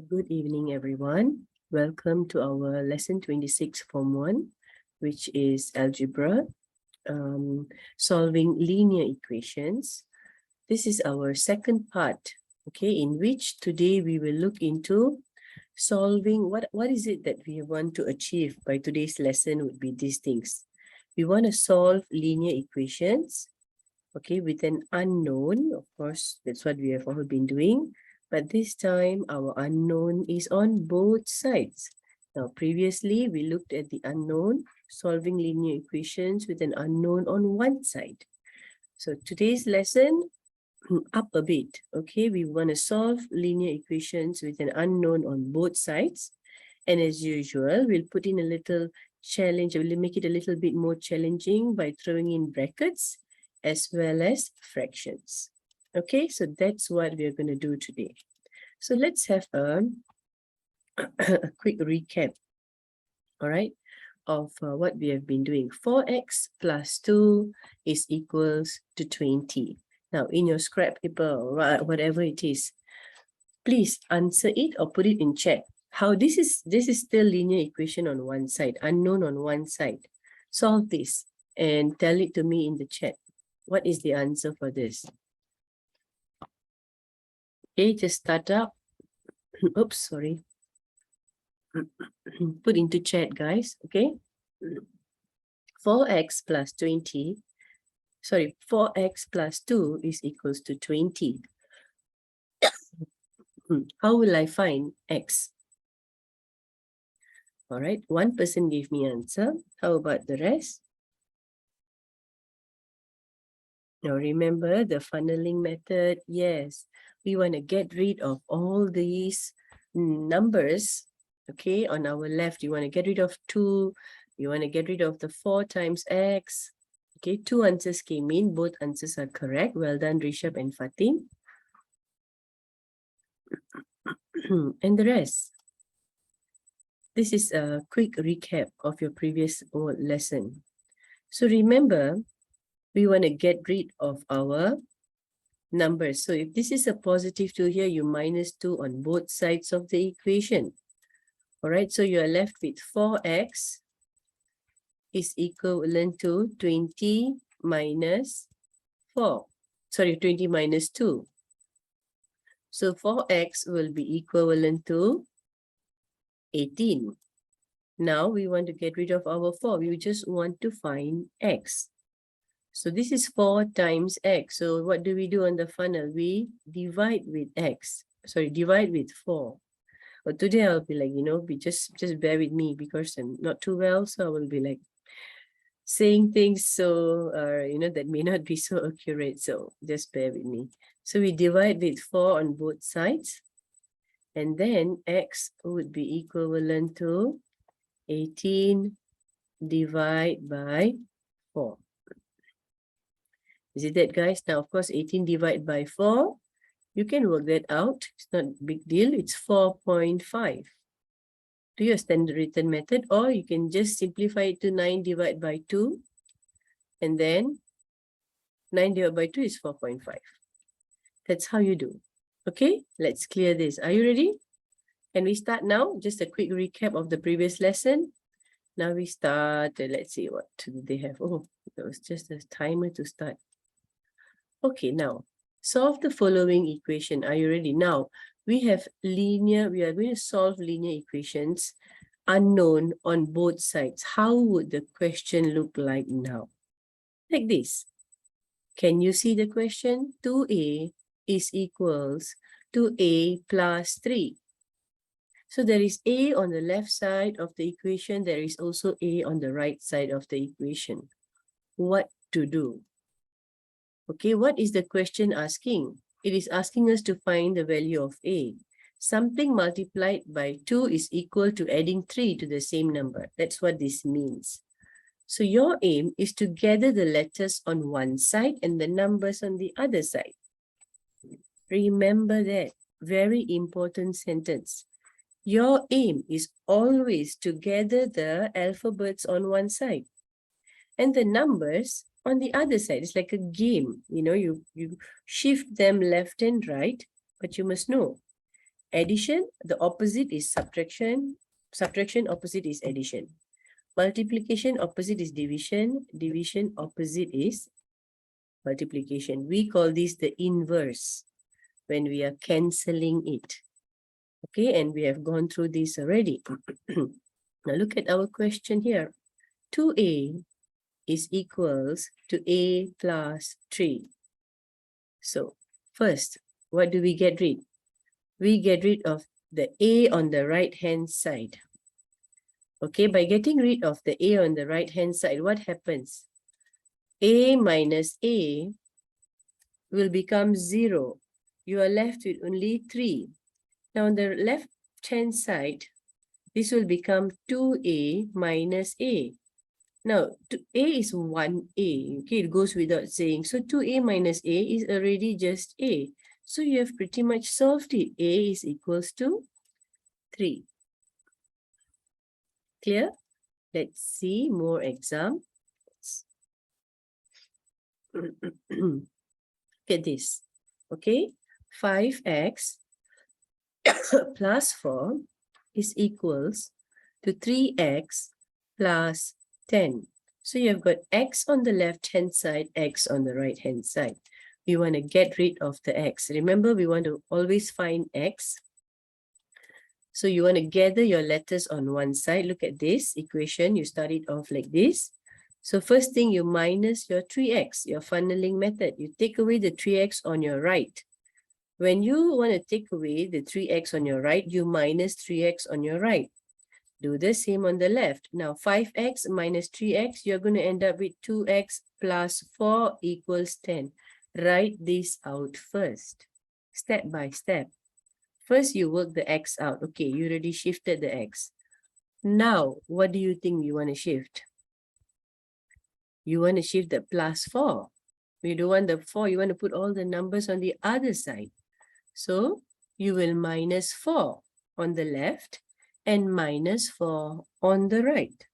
Good evening, everyone. Welcome to our lesson 26 Form 1, which is algebra, solving linear equations. This is our second part, okay, in which today we will look into solving what is it that we want to achieve by today's lesson would be these things. We want to solve linear equations, okay, with an unknown. Of course, that's what we have all been doing. But this time, our unknown is on both sides. Now, previously, we looked at the unknown, solving linear equations with an unknown on one side. So today's lesson, up a bit, okay? We want to solve linear equations with an unknown on both sides. And as usual, we'll put in a little challenge, we'll make it a little bit more challenging by throwing in brackets as well as fractions. Okay, so that's what we're going to do today. So let's have a quick recap, all right, of what we have been doing. 4x plus 2 is equals to 20. Now, in your scrap paper or whatever it is, please answer it or put it in chat. How this is still linear equation on one side, unknown on one side. Solve this and tell it to me in the chat. What is the answer for this? Okay, just start up. Oops, sorry. Put into chat, guys, okay? 4x plus 20, sorry, 4x plus 2 is equals to 20. How will I find x? All right, one person gave me answer. How about the rest? Now remember the funneling method. Yes, we want to get rid of all these numbers. Okay, on our left, you want to get rid of 2. You want to get rid of the 4 times x. Okay, 2 answers came in. Both answers are correct. Well done, Rishabh and Fatin. And the rest. This is a quick recap of your previous lesson. So remember, we want to get rid of our numbers. So if this is a positive 2 here, you minus 2 on both sides of the equation. All right, so you are left with 4x is equivalent to 20 minus 4. Sorry, 20 minus 2. So 4x will be equivalent to 18. Now we want to get rid of our 4. We just want to find x. So this is 4 times x. So what do we do on the funnel? We divide with x. Sorry, divide with 4. But today I'll be like, just bear with me because I'm not too well. So I will be like saying things so, that may not be so accurate. So just bear with me. So we divide with 4 on both sides. And then x would be equivalent to 18 divided by 4. Is it that, guys? Now, of course, 18 divided by 4, you can work that out. It's not a big deal. It's 4.5. Do your standard written method, or you can just simplify it to 9 divided by 2. And then 9 divided by 2 is 4.5. That's how you do. Okay, let's clear this. Are you ready? Can we start now? Just a quick recap of the previous lesson. Now we start. Let's see, what do they have? Oh, that was just a timer to start. Okay, now solve the following equation. Are you ready? Now we have linear, we are going to solve linear equations unknown on both sides. How would the question look like now? Like this. Can you see the question? 2a is equals to a plus 3. So there is a on the left side of the equation. There is also a on the right side of the equation. What to do? Okay, what is the question asking? It is asking us to find the value of a. Something multiplied by 2 is equal to adding 3 to the same number. That's what this means. So your aim is to gather the letters on one side and the numbers on the other side. Remember that. Very important sentence. Your aim is always to gather the alphabets on one side and the numbers on the other side. It's like a game. You shift them left and right, but you must know Addition, the opposite is subtraction. Subtraction opposite is addition. Multiplication opposite is division. Division opposite is multiplication. We call this the inverse when we are cancelling it. Okay, and we have gone through this already. Now look at our question here. 2a is equals to a plus 3. So first, what do we get rid? We get rid of the a on the right hand side. Okay, by getting rid of the a on the right hand side, what happens? A minus a will become 0. You are left with only 3. Now on the left hand side, this will become 2a minus a. Now, a is 1a, okay, it goes without saying. So 2a minus a is already just a. So you have pretty much solved it. A is equals to 3. Clear? Let's see more examples. Look at this. Okay, 5x plus 4 is equals to 3x plus 10. So you've got x on the left-hand side, x on the right-hand side. We want to get rid of the x. Remember, we want to always find x. So you want to gather your letters on one side. Look at this equation. You start it off like this. So first thing, you minus your 3x, your funneling method. You take away the 3x on your right. When you want to take away the 3x on your right, you minus 3x on your right. Do the same on the left. Now 5x minus 3x, you're going to end up with 2x plus 4 equals 10. Write this out first, step by step. First, you work the x out. Okay, you already shifted the x. Now, what do you think you want to shift? You want to shift the plus 4. You don't want the 4. You want to put all the numbers on the other side. So, you will minus 4 on the left and minus 4 on the right,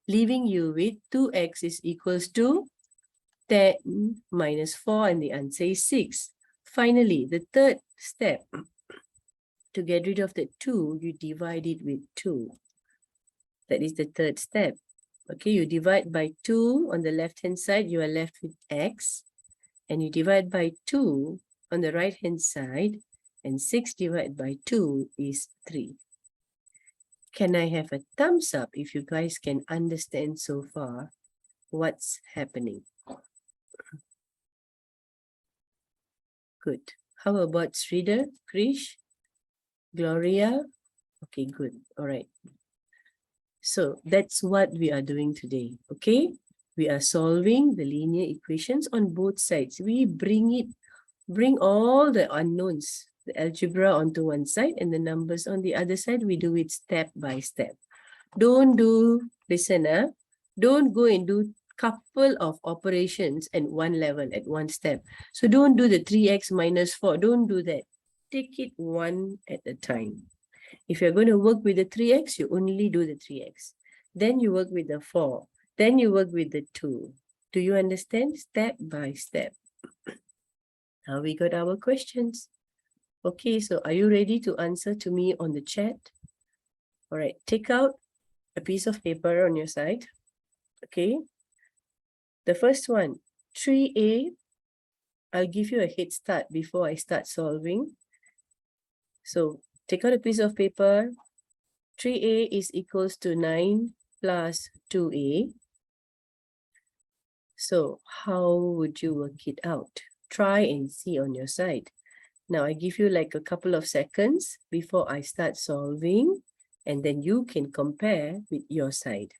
leaving you with 2x is equals to 10 minus 4, and the answer is 6. Finally, the third step, to get rid of the 2, you divide it with 2. That is the third step. Okay, you divide by 2 on the left-hand side, you are left with x. And you divide by 2 on the right-hand side, and 6 divided by 2 is 3. Can I have a thumbs up if you guys can understand so far what's happening? Good. How about Sridhar, Krish, Gloria? Okay, good. All right. So that's what we are doing today. Okay. We are solving the linear equations on both sides. We bring all the unknowns, the algebra onto one side and the numbers on the other side. We do it step by step. Don't don't go and do couple of operations at one level, at one step. So don't do the 3x minus 4. Don't do that. Take it one at a time. If you're going to work with the 3x, you only do the 3x. Then you work with the 4. Then you work with the 2. Do you understand? Step by step. Now we got our questions. Okay, so are you ready to answer to me on the chat? All right, take out a piece of paper on your side. Okay. The first one, 3a. I'll give you a head start before I start solving. So take out a piece of paper. 3a is equals to 9 plus 2a. So how would you work it out? Try and see on your side. Now I give you like a couple of seconds before I start solving, and then you can compare with your side.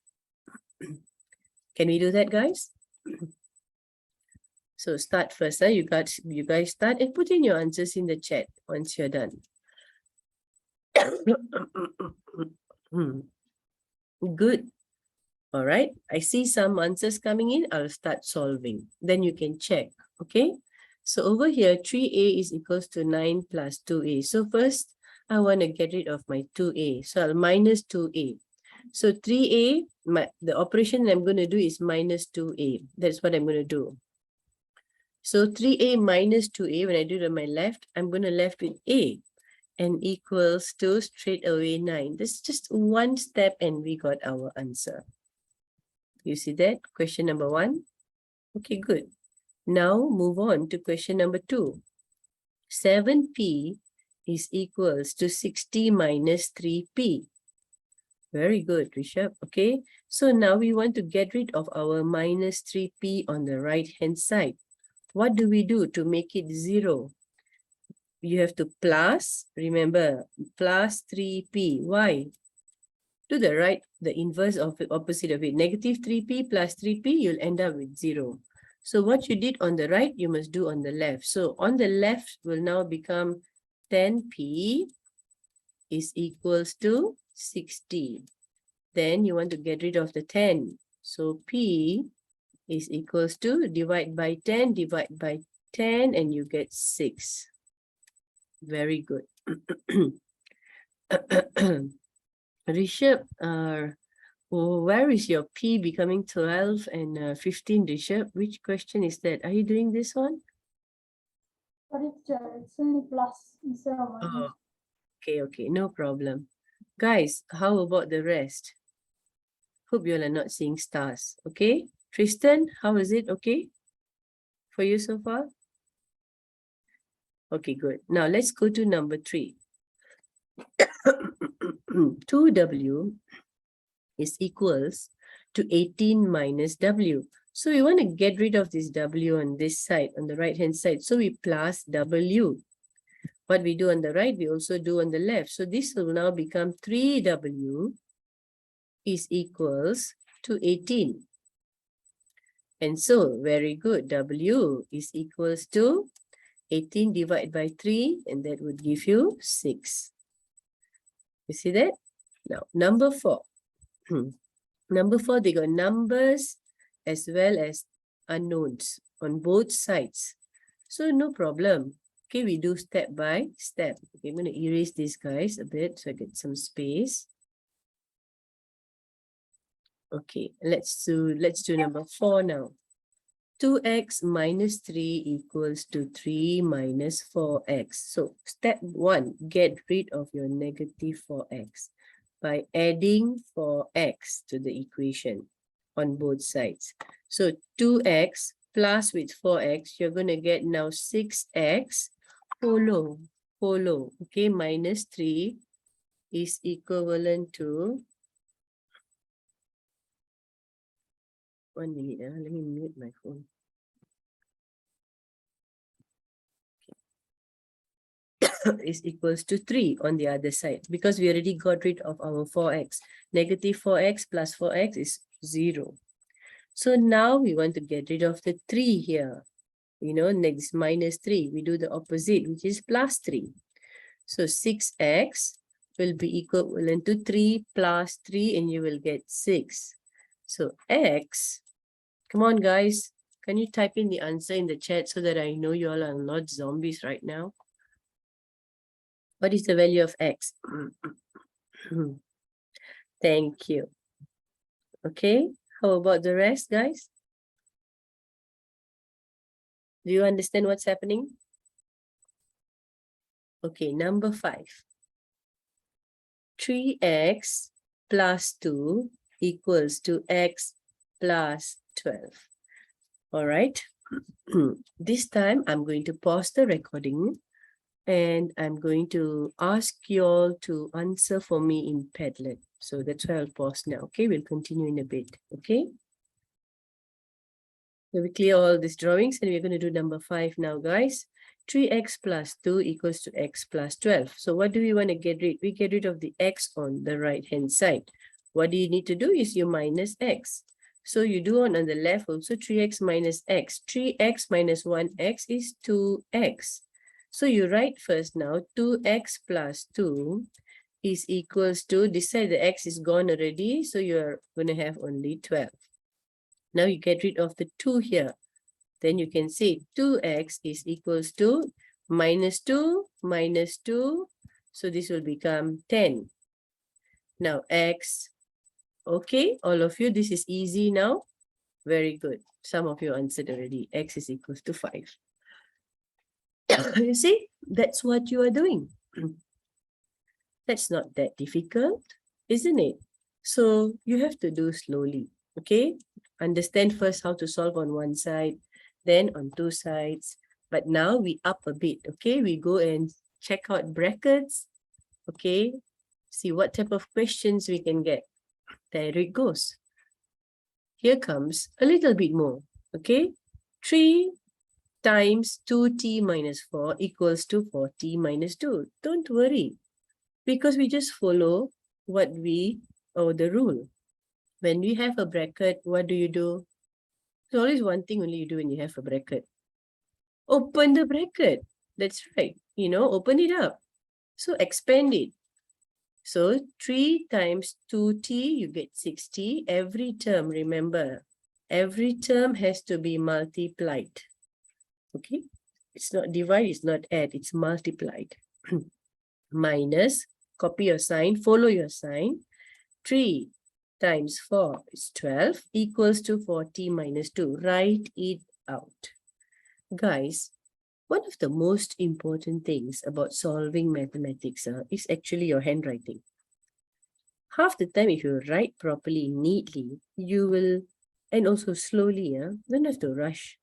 Can we do that, guys? So start first. You guys start and put in your answers in the chat once you're done. Good. All right. I see some answers coming in. I'll start solving. Then you can check. Okay. So over here, 3a is equals to 9 plus 2a. So first, I want to get rid of my 2a. So I'll minus 2a. So 3a, the operation I'm going to do is minus 2a. That's what I'm going to do. So 3a minus 2a, when I do it on my left, I'm going to left with a. and equals to straight away 9. This is just one step and we got our answer. You see that? Question number 1. Okay, good. Now move on to question number 2. 7p is equals to 60 minus 3p. Very good, Rishabh. Okay, so now we want to get rid of our minus 3p on the right-hand side. What do we do to make it 0? You have to plus, remember, plus 3p. Why? To the right, the inverse of the opposite of it. Negative 3p plus 3p, you'll end up with 0. So what you did on the right, you must do on the left. So on the left will now become 10p is equals to 60. Then you want to get rid of the 10. So p is equals to divide by 10, and you get 6. Very good. Rishabh, where is your p becoming 12 and 15, Rishabh? Which question is that? Are you doing this one? It's only plus instead of minus. Oh, okay, no problem. Guys, how about the rest? Hope you all are not seeing stars, okay? Tristan, how is it? Okay for you so far? Okay, good. Now let's go to number 3. 2w is equals to 18 minus w. So we want to get rid of this w on this side, on the right-hand side. So we plus w. What we do on the right, we also do on the left. So this will now become 3w is equals to 18. And so, very good. W is equals to 18 divided by 3, and that would give you 6. You see that? Now, number 4. Number 4, they got numbers as well as unknowns on both sides. So, no problem. Okay, we do step by step. Okay, I'm going to erase these guys a bit so I get some space. Okay, let's do number 4 now. 2x minus 3 equals to 3 minus 4x. So step 1, get rid of your negative 4x by adding 4x to the equation on both sides. So 2x plus with 4x, you're going to get now 6x follow. Okay, minus 3 is equivalent to 1 minute. Let me mute my phone. Is equals to 3 on the other side because we already got rid of our 4x. Negative 4x plus 4x is 0. So now we want to get rid of the 3 here. You know, next minus 3. We do the opposite, which is plus 3. So 6x will be equivalent to 3 plus 3 and you will get 6. So x, come on guys, can you type in the answer in the chat so that I know you all are not zombies right now? What is the value of x? Thank you. Okay, how about the rest, guys? Do you understand what's happening? Okay, number 5. 3x plus 2 equals to x plus 12. All right. This time I'm going to pause the recording and I'm going to ask you all to answer for me in Padlet. So that's why I'll pause now. Okay, we'll continue in a bit. Okay. So we clear all these drawings and we're going to do number 5 now, guys. 3x plus 2 equals to x plus 12. So what do we want to get rid? We get rid of the x on the right-hand side. What do you need to do is you minus x. So you do on the left also 3x minus x. 3x minus 1x is 2x. So you write first now 2x plus 2 is equals to, this side the x is gone already, so you're going to have only 12. Now you get rid of the 2 here. Then you can say 2x is equals to minus 2 minus 2. So this will become 10. Now x, okay, all of you, this is easy now. Very good. Some of you answered already. X is equals to 5. You see, that's what you are doing. That's not that difficult, isn't it? So you have to do slowly, okay? Understand first how to solve on one side, then on two sides. But now we up a bit, okay? We go and check out brackets, okay? See what type of questions we can get. There it goes. Here comes a little bit more, okay? 3 times 2t minus 4 equals to 4t minus 2. Don't worry, because we just follow what the rule. When we have a bracket, what do? There's always one thing only you do when you have a bracket. Open the bracket. That's right. Open it up. So expand it. So 3 times 2t, you get 6t. Every term, remember, every term has to be multiplied. Okay? It's not divide, it's not add, it's multiplied. Minus, copy your sign, follow your sign. 3 times 4 is 12 equals to 40 minus 2. Write it out. Guys, one of the most important things about solving mathematics is actually your handwriting. Half the time, if you write properly, neatly, you will, and also slowly, don't have to rush.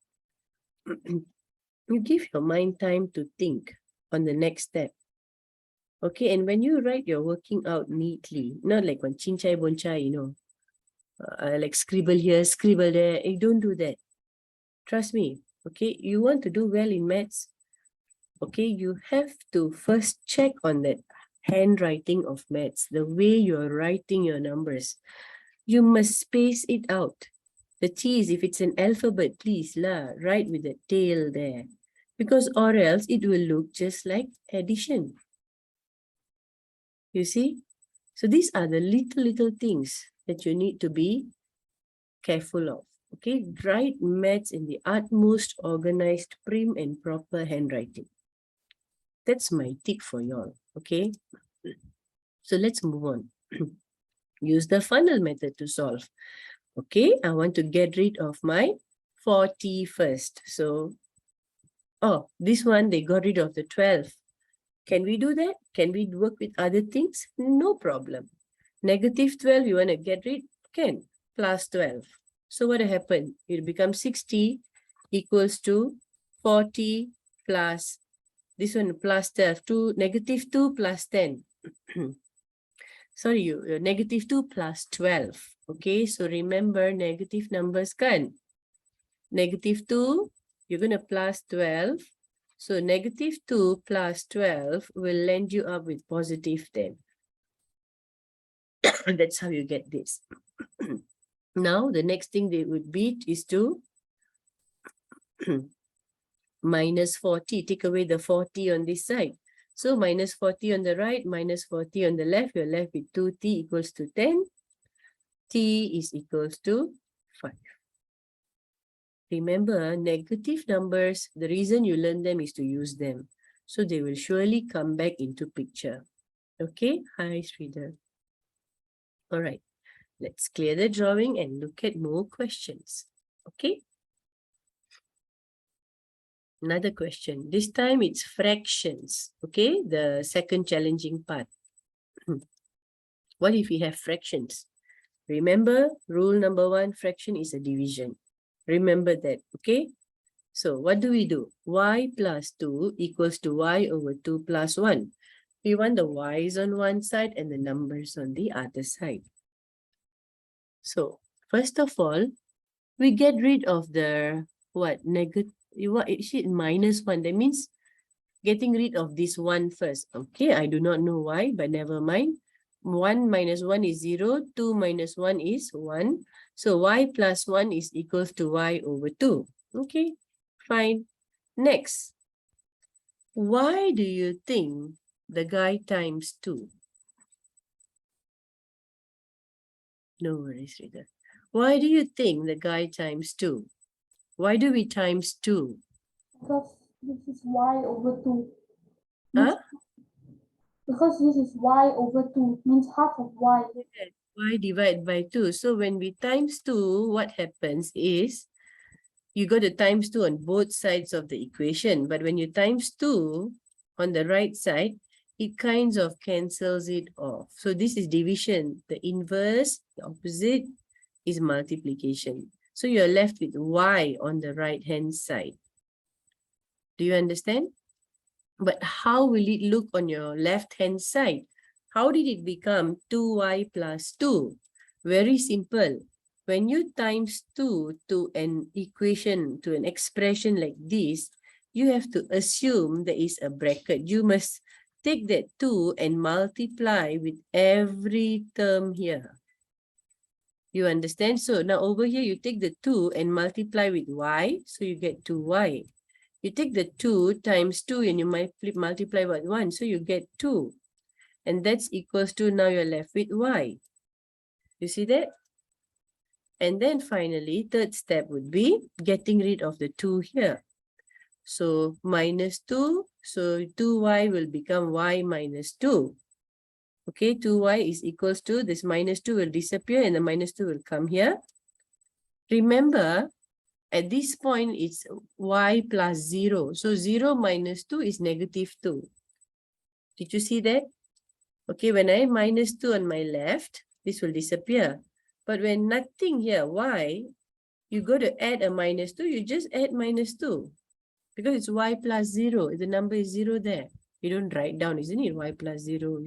You give your mind time to think on the next step. Okay, and when you write, you're working out neatly, not like on chinchai bonchai, like scribble here, scribble there. Hey, don't do that. Trust me, okay? You want to do well in maths, okay? You have to first check on that handwriting of maths, the way you're writing your numbers. You must space it out. The T's, if it's an alphabet, please write with the tail there. Because or else it will look just like addition. You see? So these are the little things that you need to be careful of. Okay, write maths in the utmost organized, prim and proper handwriting. That's my tip for y'all. Okay, so let's move on. Use the funnel method to solve. Okay, I want to get rid of my 40 first. So, this one, they got rid of the 12. Can we do that? Can we work with other things? No problem. Negative 12, you want to get rid? Can. Plus 12. So what happened? It becomes 60 equals to 40 plus, this one plus 12, negative 2 plus 10. Sorry, you negative 2 plus 12. Okay, so remember negative numbers can. Negative 2, you're going to plus 12. So negative 2 plus 12 will land you up with positive 10. That's how you get this. Now, the next thing they would beat is to minus 40. Take away the 40 on this side. So minus 40 on the right, minus 40 on the left. You're left with 2t equals to 10. T is equals to 5. Remember, negative numbers, the reason you learn them is to use them. So they will surely come back into picture. Okay? Hi, Sridhar. All right. Let's clear the drawing and look at more questions. Okay? Another question. This time it's fractions. Okay? The second challenging part. What if we have fractions? Remember, rule number 1, fraction is a division. Remember that, okay? So what do? Y plus 2 equals to y over 2 plus 1. We want the y's on one side and the numbers on the other side. So first of all, we get rid of the negative, minus 1. That means getting rid of this 1 first. Okay, I do not know why, but never mind. 1 minus 1 is 0. 2 minus 1 is 1. So y plus 1 is equals to y over 2. Okay, fine. Next, why do you think the guy times 2? No worries, Rita. Why do you think the guy times 2? Why do we times 2? Because this is y over 2. Huh? Because this is y over 2, means half of y. Y divided by 2. So when we times 2, what happens is, you got to times 2 on both sides of the equation. But when you times 2 on the right side, it kinds of cancels it off. So this is division. The inverse, the opposite, is multiplication. So you're left with y on the right-hand side. Do you understand? But how will it look on your left-hand side? How did it become 2y plus 2? Very simple. When you times 2 to an equation, to an expression like this, you have to assume there is a bracket. You must take that 2 and multiply with every term here. You understand? So now over here, you take the 2 and multiply with y, so you get 2y. You take the 2 times 2 and you multiply by 1, so you get 2. And that's equals to, now you're left with y. You see that? And then finally, third step would be getting rid of the 2 here. So minus 2, so 2y will become y minus 2. Okay, 2y is equals to, this minus 2 will disappear and the minus 2 will come here. Remember, at this point, it's y plus 0. So 0 minus 2 is negative 2. Did you see that? Okay, when I minus 2 on my left, this will disappear. But when nothing here, y, you go to add a minus 2, you just add minus 2. Because it's y plus 0. The number is 0 there. You don't write down, isn't it? Y plus 0.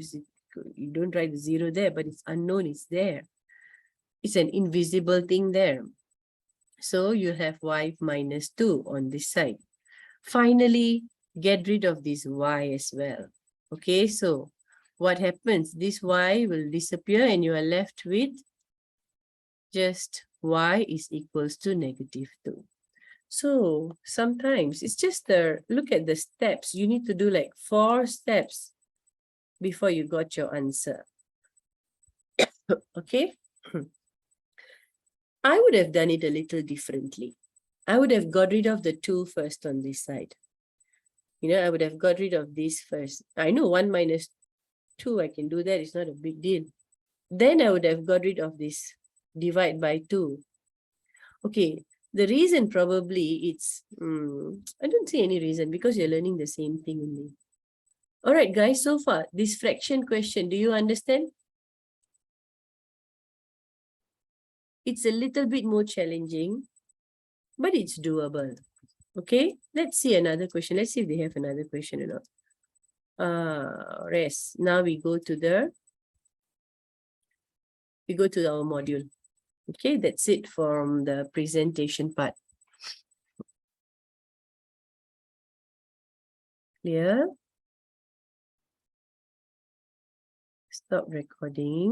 You don't write the 0 there, but it's unknown, it's there. It's an invisible thing there. So you have y minus 2 on this side. Finally, get rid of this y as well. Okay, so what happens? This y will disappear and you are left with just y is equals to negative 2. So sometimes it's just look at the steps. You need to do like 4 steps before you got your answer. Okay. I would have done it a little differently. I would have got rid of the 2 first on this side. You know, I would have got rid of this first. I know 1 minus 2, I can do that. It's not a big deal. Then I would have got rid of this divide by 2. Okay, the reason probably it's, I don't see any reason because you're learning the same thing only. All right, guys, so far, this fraction question, do you understand? It's a little bit more challenging, but it's doable. Okay, let's see another question. Let's see if they have another question or not. Rest. Now we go to our module. Okay, that's it from the presentation part. Clear? Stop recording.